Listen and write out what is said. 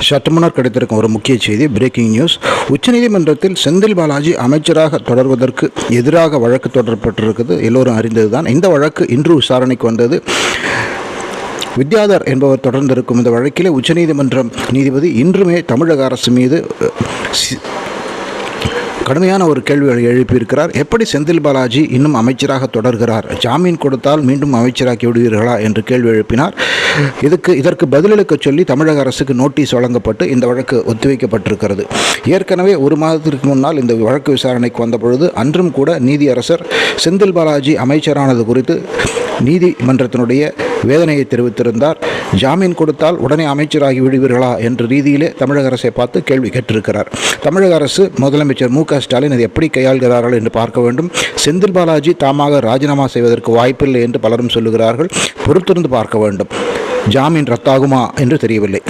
சற்று முன்னர் கிடைத்திருக்கும் ஒரு முக்கிய செய்தி, பிரேக்கிங் நியூஸ். உச்சநீதிமன்றத்தில் செந்தில் பாலாஜி அமைச்சராக தொடர்வதற்கு எதிராக வழக்கு தொடரப்பட்டிருக்கிறது. எல்லோரும் அறிந்ததுதான். இந்த வழக்கு இன்று விசாரணைக்கு வந்தது. வித்யாதர் என்பவர் தொடர்ந்திருக்கும் இந்த வழக்கிலே உச்சநீதிமன்றம் நீதிபதி இன்றுமே தமிழக அரசு மீது கடுமையான ஒரு கேள்விகளை எழுப்பியிருக்கிறார். எப்படி செந்தில் பாலாஜி இன்னும் அமைச்சராக தொடர்கிறார்? ஜாமீன் கொடுத்தால் மீண்டும் அமைச்சராக்கி விடுவீர்களா என்று கேள்வி எழுப்பினார். இதற்கு பதிலளிக்க சொல்லி தமிழக அரசுக்கு நோட்டீஸ் வழங்கப்பட்டு இந்த வழக்கு ஒத்திவைக்கப்பட்டிருக்கிறது. ஏற்கனவே ஒரு மாதத்திற்கு முன்னால் இந்த வழக்கு விசாரணைக்கு வந்த பொழுது அன்றும் கூட நீதியரசர் செந்தில் பாலாஜி அமைச்சரானது குறித்து நீதிமன்றத்தினுடைய வேதனையை தெரிவித்திருந்தார். ஜாமீன் கொடுத்தால் உடனே அமைச்சராகி விடுவீர்களா என்ற ரீதியிலே தமிழக அரசை பார்த்து கேள்வி கேட்டிருக்கிறார். தமிழக அரசு முதலமைச்சர் மு.க.ஸ்டாலின் அதை எப்படி கையாள்கிறார்கள் என்று பார்க்க வேண்டும். செந்தில் பாலாஜி தாமாக ராஜினாமா செய்வதற்கு வாய்ப்பில்லை என்று பலரும் சொல்லுகிறார்கள். பொறுத்திருந்து பார்க்க வேண்டும். ஜாமீன் ரத்தாகுமா என்று தெரியவில்லை.